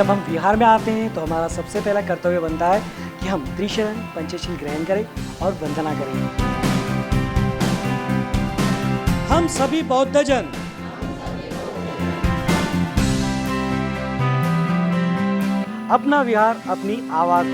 जब हम विहार में आते हैं तो हमारा सबसे पहला कर्तव्य बनता है कि हम त्रिशरण पंचशील ग्रहण करें और वंदना करें। हम सभी बौद्धजन अपना विहार अपनी आवाज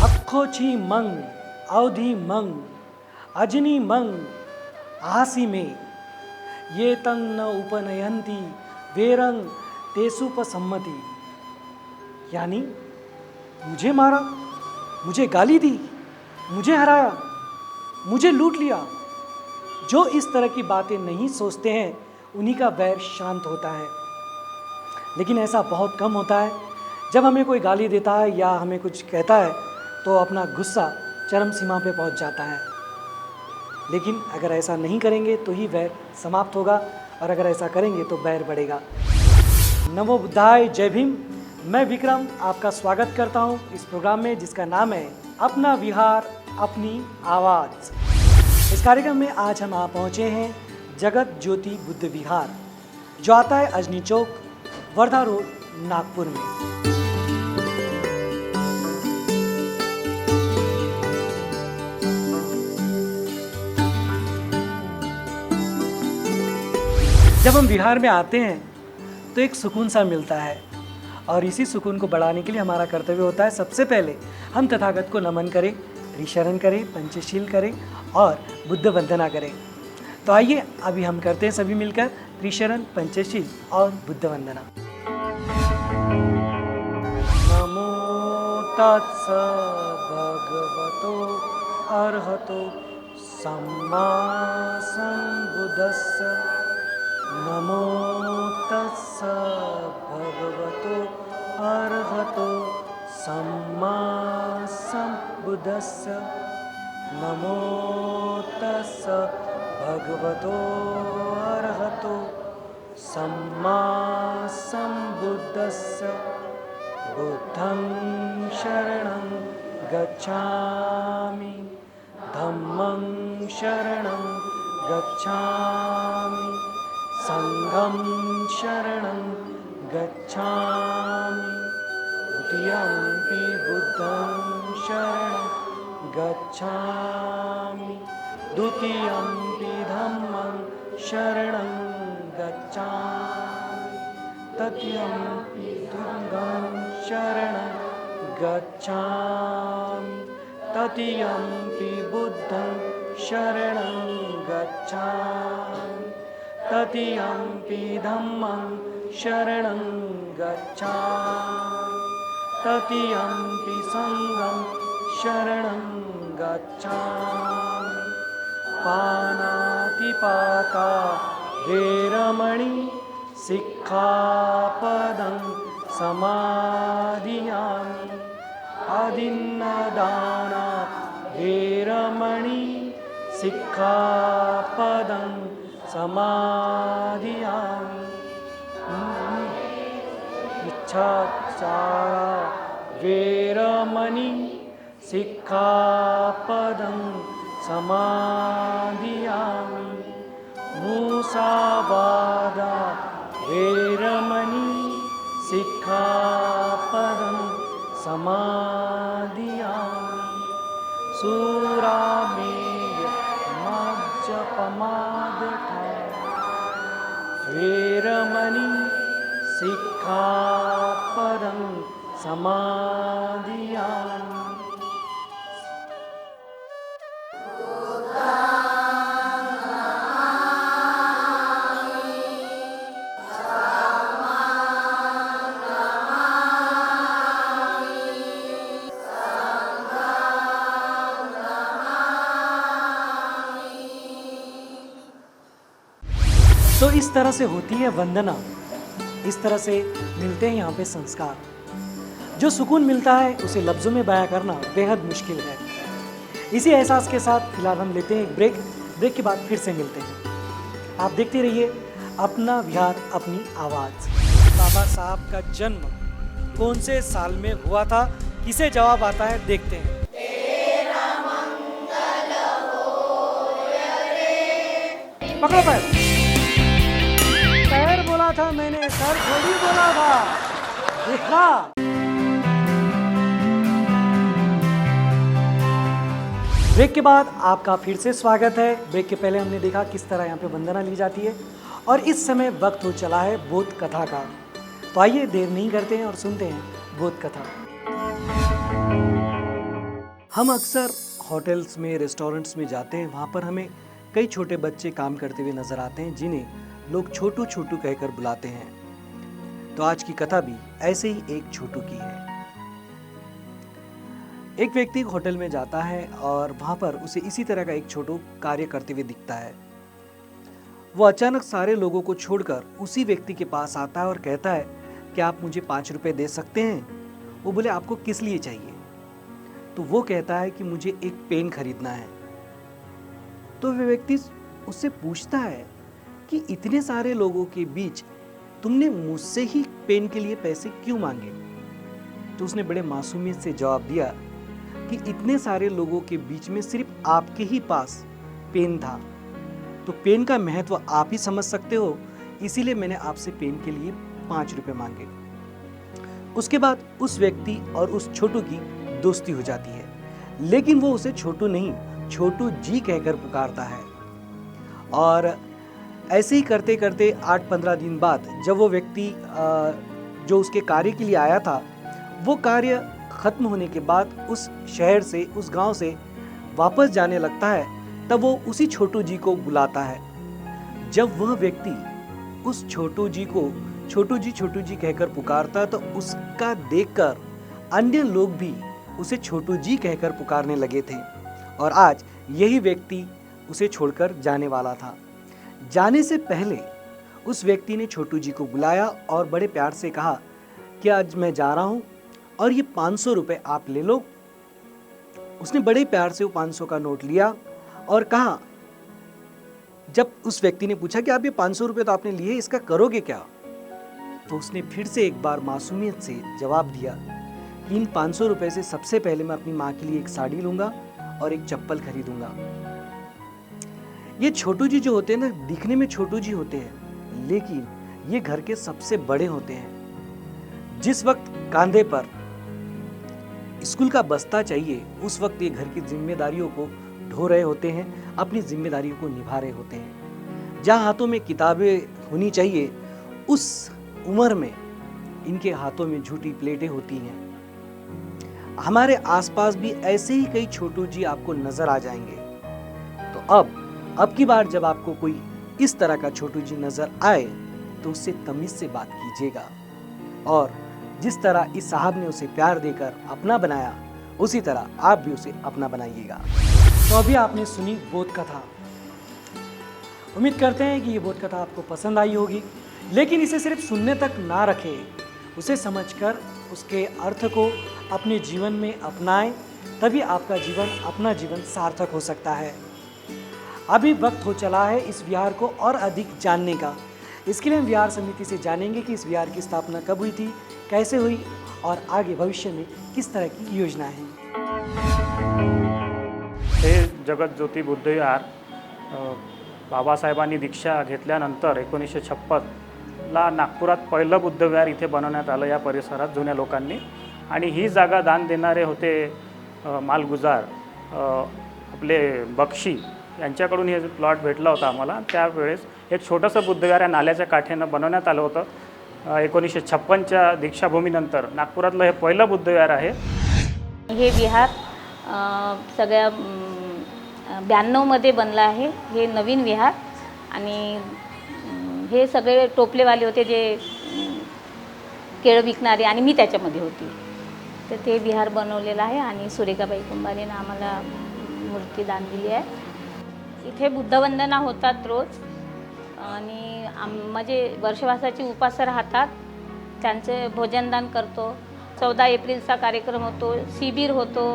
अक्खोची मंग अवधि मंग अजनी मंग आसी में ये तंग न उपनयंती वेरंग तेसुपसम्मति। यानी मुझे मारा, मुझे गाली दी, मुझे हराया, मुझे लूट लिया। जो इस तरह की बातें नहीं सोचते हैं उन्हीं का वैर शांत होता है। लेकिन ऐसा बहुत कम होता है। जब हमें कोई गाली देता है या हमें कुछ कहता है तो अपना गुस्सा चरम सीमा पे पहुंच जाता है। लेकिन अगर ऐसा नहीं करेंगे तो ही वैर समाप्त होगा, और अगर ऐसा करेंगे तो वैर बढ़ेगा। नमो बुद्धाय, जय भीम। मैं विक्रम आपका स्वागत करता हूं इस प्रोग्राम में जिसका नाम है अपना विहार अपनी आवाज़। इस कार्यक्रम में आज हम पहुंचे हैं जगत ज्योति बुद्ध विहार, जो आता है अजनी चौक, वर्धा रोड, नागपुर में। जब हम विहार में आते हैं तो एक सुकून सा मिलता है, और इसी सुकून को बढ़ाने के लिए हमारा कर्तव्य होता है सबसे पहले हम तथागत को नमन करें, त्रिशरण करें, पंचशील करें और बुद्ध वंदना करें। तो आइए अभी हम करते हैं सभी मिलकर त्रिशरण, पंचशील और बुद्ध वंदना। नमो तत्स भगवतो अर्हतो सम्मा सम्बुद्धस्स। नमो तस्स भगवतो अर्हतो सम्मा सम्बुद्धस्स। नमो तस्स भगवतो अर्हतो सम्मा सम्बुद्धस्स। बुद्धं शरणं गच्छामि, धम्मं शरणं गच्छामि, संघं शरणं गच्छामि, द्वितीयंपि बुद्धं शरणं गच्छामि, द्वितीयंपि धम्मं शरणं गच्छामि, तृतीयंपि संघं शरणं गच्छामि, तृतीयंपि बुद्धं शरणं गच्छामि, तृतीयंपि धम्मं शरणं गच्छामि, तृतीयंपि संघं शरणं गच्छामि। पानातिपाता वेरमणि सिक्खापदं समादियामि। अदिन्नदाना वेरमणि सिक्खापदं समादियामि। मिच्छाचारा वेरमणि सिक्खापदं समादियामि। मुसावादा वेरमणि सिक्खापदं समादियामि। सूरामेय मज्जपमादठा वेरमणि सिक्खापदं समादियामि। तो इस तरह से होती है वंदना, इस तरह से मिलते हैं यहाँ पे संस्कार। जो सुकून मिलता है उसे लफ्ज़ों में बयां करना बेहद मुश्किल है। इसी एहसास के साथ फिलहाल हम लेते हैं एक ब्रेक के बाद फिर से मिलते हैं। आप देखते रहिए अपना विहार अपनी आवाज़। बाबा साहब का जन्म कौन से साल में हुआ था, किसे जवाब आता है, देखते हैं। पकड़ो पैर। पैर बोला था मैंने, सर थोड़ी बोला था। देखा। ब्रेक के बाद आपका फिर से स्वागत है। ब्रेक के पहले हमने देखा किस तरह यहाँ पे वंदना ली जाती है और इस समय वक्त हो चला है बोध कथा का। तो आइए देर नहीं करते हैं और सुनते हैं बोध कथा। हम अक्सर होटल्स में, रेस्टोरेंट्स में जाते हैं, वहाँ पर हमें कई छोटे बच्चे काम करते हुए नजर आते हैं जिन्हें लोग छोटू छोटू कहकर बुलाते हैं। तो आज की कथा भी ऐसे ही एक छोटू की है। एक व्यक्ति होटल में जाता है और वहां पर उसे इसी तरह का एक छोटू कार्य करते हुए दिखता है। वो अचानक सारे लोगों को छोड़कर उसी व्यक्ति के पास आता है और कहता है कि आप मुझे 5 रुपए दे सकते हैं। वो बोले आपको किस लिए चाहिए? तो वो कहता है कि मुझे एक पेन खरीदना है। तो वह व्यक्ति उससे पूछता है कि इतने सारे लोगों के बीच तुमने मुझसे ही पेन के लिए पैसे क्यों मांगे? तो उसने बड़े मासूमियत से जवाब दिया कि इतने सारे लोगों के बीच में सिर्फ आपके ही पास पेन था, तो पेन का महत्व आप ही समझ सकते हो, इसीलिए मैंने आपसे पेन के लिए 5 रुपए मांगे। उसके बाद उस व्यक्ति और उस छोटू की दोस्ती हो जाती है, लेकिन वो उसे छोटू नहीं, छोटू जी कहकर पुकारता है। और ऐसे ही करते करते 8-15 दिन बाद जब वो व्यक्ति जो उसके कार्य के लिए आया था, वो कार्य खत्म होने के बाद उस शहर से, उस गांव से वापस जाने लगता है, तब वो उसी छोटू जी को बुलाता है। जब वह व्यक्ति उस छोटू जी को छोटू जी कहकर पुकारता, तो उसका देखकर अन्य लोग भी उसे छोटू जी कहकर पुकारने लगे थे। और आज यही व्यक्ति उसे छोड़कर जाने वाला था। जाने से पहले उस व्यक्ति ने छोटू जी को बुलाया और बड़े प्यार से कहा कि आज मैं जा रहा हूँ और ये 500 रुपए आप ले लो। उसने बड़े प्यार से वो 500 का नोट लिया और कहा, जब उस व्यक्ति ने पूछा कि आप ये 500 रुपए तो आपने लिए, इसका करोगे क्या? तो उसने फिर से एक बार मासूमियत से जवाब दिया कि इन 500 रुपए से सबसे पहले मैं अपनी माँ के लिए एक साड़ी लूंगा और एक चप्पल खरीदूंगा। ये छोटू जी जो होते हैं ना, दिखने में छोटू जी होते हैं, लेकिन ये घर के सबसे बड़े होते हैं। जिस वक्त कांधे पर स्कूल का बस्ता चाहिए, उस वक्त ये घर की जिम्मेदारियों को ढो रहे होते हैं, अपनी जिम्मेदारियों को निभा रहे होते हैं। जहाँ हाथों में किताबें होनी चाहिए, उस उम्र में इनके हाथों में झूठी प्लेटें होती हैं। हमारे आसपास भी ऐसे ही कई छोटू जी आपको नजर आ जाएंगे। तो अब की बार जब आपको कोई इस तरह का छोटू जी नजर आए, तो उससे तमीज से बात कीजिएगा। और जिस तरह इस साहब ने उसे प्यार देकर अपना बनाया, उसी तरह आप भी उसे अपना बनाइएगा। तो अभी आपने सुनी बोध कथा। उम्मीद करते हैं कि ये बोध कथा आपको पसंद आई होगी, लेकिन इसे सिर्फ सुनने तक ना रखें, उसे समझकर उसके अर्थ को अपने जीवन में अपनाएं, तभी आपका जीवन, अपना जीवन सार्थक हो सकता है। अभी वक्त हो चला है इस विहार को और अधिक जानने का। इसके लिए हम विहार समिति से जानेंगे कि इस विहार की स्थापना कब हुई थी, कैसे हुई और आगे भविष्य में किस तरह की योजनाएं हैं। हे जगतज्योती बुद्ध विहार बाबासाहेबांनी दीक्षा घेतल्यानंतर 1956ला नागपुरात पहिलं बुद्ध विहार इथे बनवण्यात आलं, या परिसरात जुन्या लोकांनी। आणि ही जागा दान देणारे होते मालगुजार आपले बक्षी यांच्याकडून हे प्लॉट भेटला होता आम्हाला। त्यावेळेस एक छोटंसं बुद्ध विहार या नाल्याच्या काठेनं बनवण्यात आलं होतं। 1956च्या दीक्षाभूमीनंतर नागपुरातलं हे पहिलं बुद्ध विहार आहे। हे विहार सगळ्या 92मध्ये बनलं आहे। हे नवीन विहार आणि हे सगळे टोपलेवाले होते जे केळं विकणारे, आणि मी त्याच्यामध्ये होती। तर ते विहार बनवलेलं आहे आणि सुरेखाबाई कुंभारेनं आम्हाला मूर्ती दान दिली आहे। इथे बुद्धवंदना होतात रोज। आणि म्हणजे वर्षवासाचे उपास राहतात, त्यांचे भोजनदान करतो. 14 एप्रिलचा कार्यक्रम होतो, शिबिर होतो.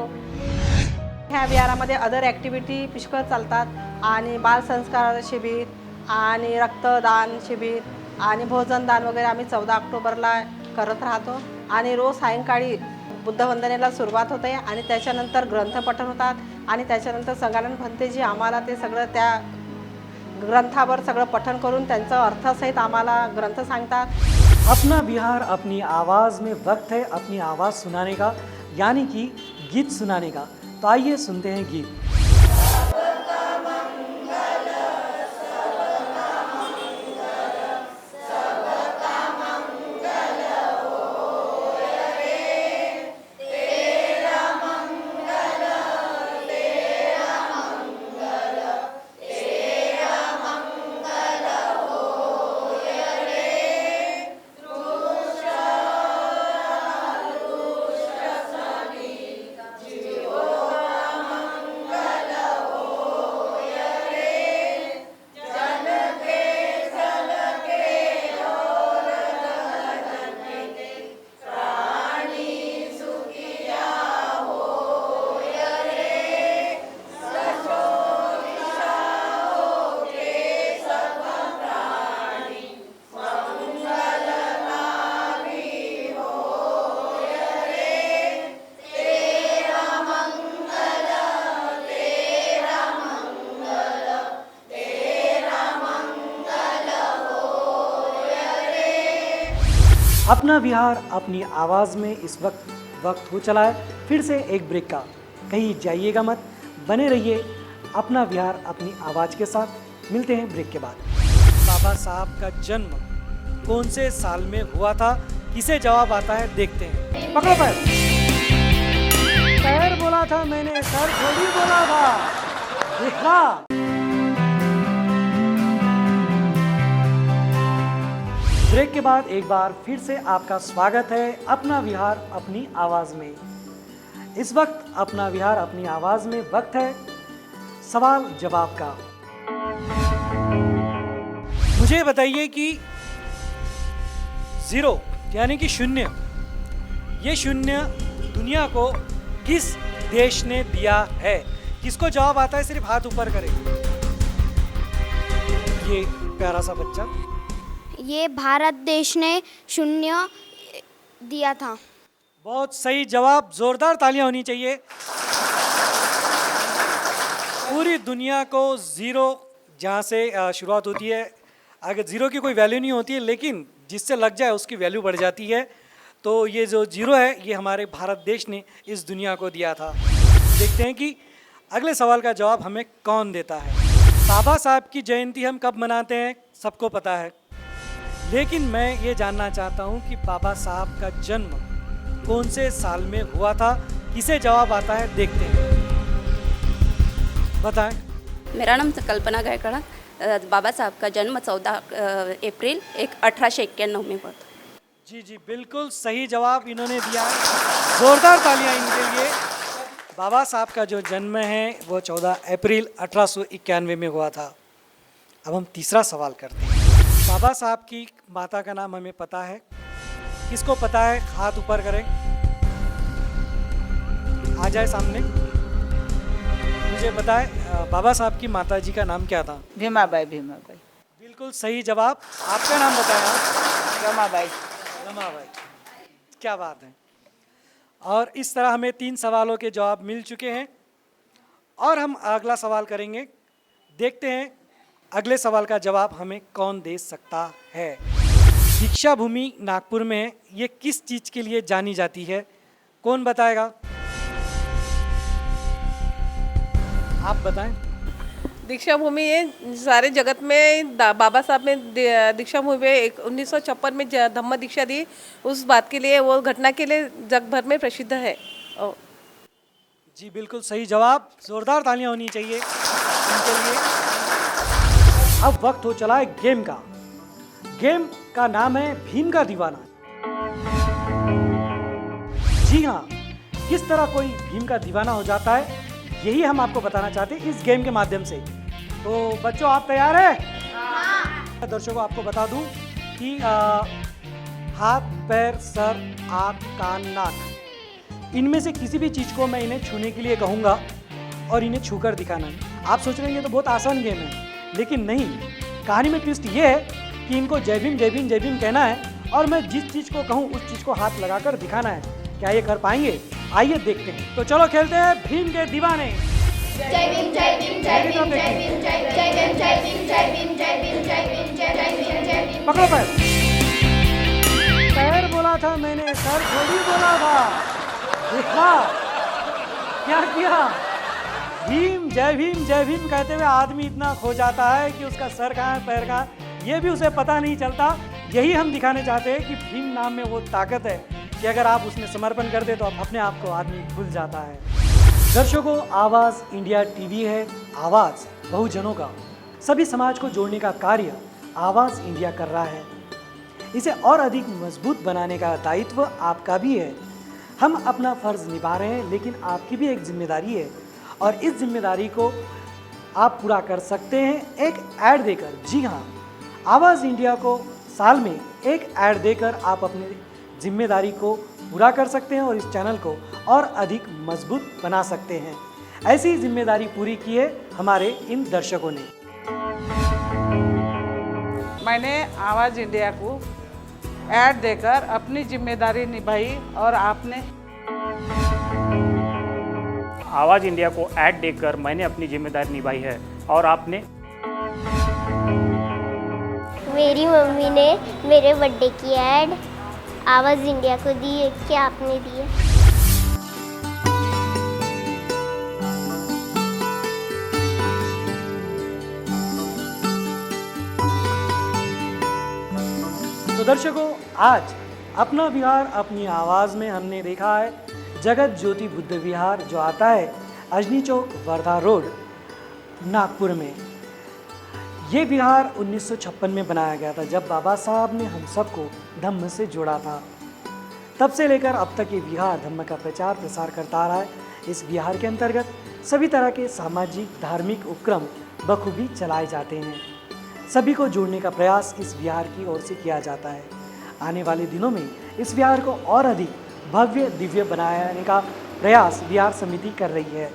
ह्या विहारामध्ये अदर ॲक्टिव्हिटी पुष्कळ चालतात आणि बालसंस्कार शिबिर आणि रक्तदान शिबिर आणि भोजनदान वगैरे आम्ही 14 ऑक्टोबरला करत राहतो. आणि रोज सायंकाळी बुद्धवंदनेला सुरुवात होते आणि त्याच्यानंतर ग्रंथपठण होतात आणि त्याच्यानंतर संगालन भंते जी आम्हाला ते सगळं त्या ग्रंथावर सगळं पठण करून त्यांचं अर्थसहित आम्हाला ग्रंथ सांगतात. अपना बिहार अपनी आवाज़ में वक्त है अपनी आवाज़ सुनाने का, यानी कि गीत सुनाने का. तो आइए सुनते हैं गीत. अपना बिहार अपनी आवाज़ में इस वक्त हो चला है फिर से एक ब्रेक का. कहीं जाइएगा मत, बने रहिए अपना बिहार अपनी आवाज़ के साथ. मिलते हैं ब्रेक के बाद. बाबा साहब का जन्म कौन से साल में हुआ था, किसे जवाब आता है देखते हैं. पकड़ो पैर. पैर बोला था मैंने, सर थोड़ी बोला था. देखा. ब्रेक के बाद एक बार फिर से आपका स्वागत है अपना विहार अपनी आवाज़ में. इस वक्त अपना विहार अपनी आवाज़ में वक्त है सवाल जवाब का. मुझे बताइए कि 0 यानी कि शून्य, ये शून्य दुनिया को किस देश ने दिया है? किसको जवाब आता है सिर्फ हाथ ऊपर करें. ये प्यारा सा बच्चा. ये भारत देश ने शून्य दिया था. बहुत सही जवाब, जोरदार तालियां होनी चाहिए. पूरी दुनिया को 0 जहाँ से शुरुआत होती है, अगर 0 की कोई वैल्यू नहीं होती है लेकिन जिससे लग जाए उसकी वैल्यू बढ़ जाती है. तो ये जो 0 है ये हमारे भारत देश ने इस दुनिया को दिया था. देखते हैं कि अगले सवाल का जवाब हमें कौन देता है. बाबा साहब की जयंती हम कब मनाते हैं सबको पता है, लेकिन मैं ये जानना चाहता हूँ कि बाबा साहब का जन्म कौन से साल में हुआ था. किसे जवाब आता है देखते हैं. बताएं. मेरा नाम कल्पना गायकवाड़. बाबा साहब का जन्म 14 अप्रैल 1891 में हुआ था. जी जी बिल्कुल सही जवाब इन्होंने दिया है. जोरदार तालियां इनके लिए. बाबा साहब का जो जन्म है वो 14 अप्रैल 1891 में हुआ था. अब हम तीसरा सवाल करते हैं. बाबा साहब की माता का नाम हमें पता है, किसको पता है हाथ ऊपर करें. आ जाए सामने. मुझे बताएं बाबा साहब की माता जी का नाम क्या था? भीमाबाई. बिल्कुल सही जवाब. आपका नाम बताएं आप. रमाबाई. रमाबाई. क्या बात है. और इस तरह हमें 3 सवालों के जवाब मिल चुके हैं और हम अगला सवाल करेंगे. देखते हैं अगले सवाल का जवाब हमें कौन दे सकता है. दीक्षा भूमि नागपुर में है, ये किस चीज़ के लिए जानी जाती है? कौन बताएगा? आप बताएं. दीक्षा भूमि ये सारे जगत में बाबा साहब ने दीक्षा भूमि में 1956 में धम्म दीक्षा दी. उस बात के लिए, वो घटना के लिए जग भर में प्रसिद्ध है. जी बिल्कुल सही जवाब. जोरदार तालियां होनी चाहिए उनके लिए. अब वक्त हो चला है गेम का. गेम का नाम है भीम का दीवाना. जी हाँ, किस तरह कोई भीम का दीवाना हो जाता है यही हम आपको बताना चाहते हैं इस गेम के माध्यम से. तो बच्चों आप तैयार हैं? हाँ. दर्शकों आपको बता दूं कि हाथ, पैर, सर, आँख, कान, नाक, इनमें से किसी भी चीज़ को मैं इन्हें छूने के लिए कहूँगा और इन्हें छूकर दिखाना है। आप सोच रहे हैं तो बहुत आसान गेम है, लेकिन नहीं। कहानी में ट्विस्ट ये है कि इनको जय भीम जय भीम जय भीम कहना है और मैं जिस चीज़ को कहूँ उस चीज़ को हाथ लगाकर दिखाना है। क्या ये कर पाएंगे? आइए देखते हैं। तो चलो खेलते हैं भीम के दीवाने। जय भीम जय भीम जय भीम जय भीम जय भीम जय भीम जय भीम जय भीम जय भीम जय भीम जय भीम। पकड़ो पैर। पैर बोला था मैंने, सर थोड़ी बोला था। देखा क्या किया? भीम जय भीम कहते हुए आदमी इतना खो जाता है कि उसका सर कहाँ है, पैर कहाँ है, ये भी उसे पता नहीं चलता। यही हम दिखाने चाहते हैं कि भीम नाम में वो ताकत है कि अगर आप उसमें समर्पण कर दे तो अपने आप को आदमी भूल जाता है। दर्शकों, आवाज़ इंडिया टीवी है, आवाज़ बहुजनों का। सभी समाज को जोड़ने का कार्य आवाज़ इंडिया कर रहा है। इसे और अधिक मजबूत बनाने का दायित्व आपका भी है। हम अपना फ़र्ज़ निभा रहे हैं, लेकिन आपकी भी एक जिम्मेदारी है और इस जिम्मेदारी को आप पूरा कर सकते हैं एक ऐड देकर। जी हाँ, आवाज़ इंडिया को साल में एक ऐड देकर आप अपनी जिम्मेदारी को पूरा कर सकते हैं और इस चैनल को और अधिक मजबूत बना सकते हैं। ऐसी जिम्मेदारी पूरी की है हमारे इन दर्शकों ने। मैंने आवाज़ इंडिया को ऐड देकर अपनी जिम्मेदारी निभाई और आपने आवाज़ इंडिया को ऐड देकर मैंने अपनी जिम्मेदारी निभाई है और आपने मेरी मम्मी ने मेरे बर्थडे की ऐड आवाज़ इंडिया को दी है। क्या आपने दी है? तो दर्शकों, आज अपना बिहार अपनी आवाज़ में हमने देखा है जगत ज्योति बुद्ध विहार, जो आता है अजनी चौक, वर्धा रोड, नागपुर में। ये विहार 1956 में बनाया गया था, जब बाबा साहब ने हम सबको धम्म से जोड़ा था। तब से लेकर अब तक ये विहार धम्म का प्रचार प्रसार करता आ रहा है। इस विहार के अंतर्गत सभी तरह के सामाजिक धार्मिक उपक्रम बखूबी चलाए जाते हैं। सभी को जोड़ने का प्रयास इस विहार की ओर से किया जाता है। आने वाले दिनों में इस विहार को और अधिक भव्य दिव्य बनाने का प्रयास विहार समिति कर रही है।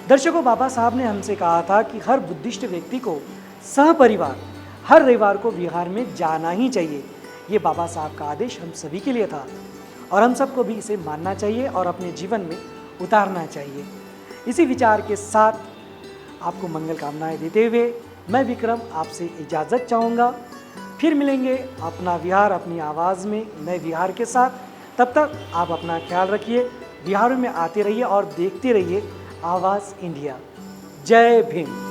दर्शकों, बाबा साहब ने हमसे कहा था कि हर बुद्धिस्ट व्यक्ति को सहपरिवार हर रविवार को विहार में जाना ही चाहिए। ये बाबा साहब का आदेश हम सभी के लिए था और हम सबको भी इसे मानना चाहिए और अपने जीवन में उतारना चाहिए। इसी विचार के साथ आपको मंगल कामनाएं देते हुए मैं विक्रम आपसे इजाज़त चाहूँगा। फिर मिलेंगे अपना विहार अपनी आवाज़ में नए विहार के साथ। तब तक आप अपना ख्याल रखिए, विहारों में आते रहिए और देखते रहिए आवाज़ इंडिया। जय भीम।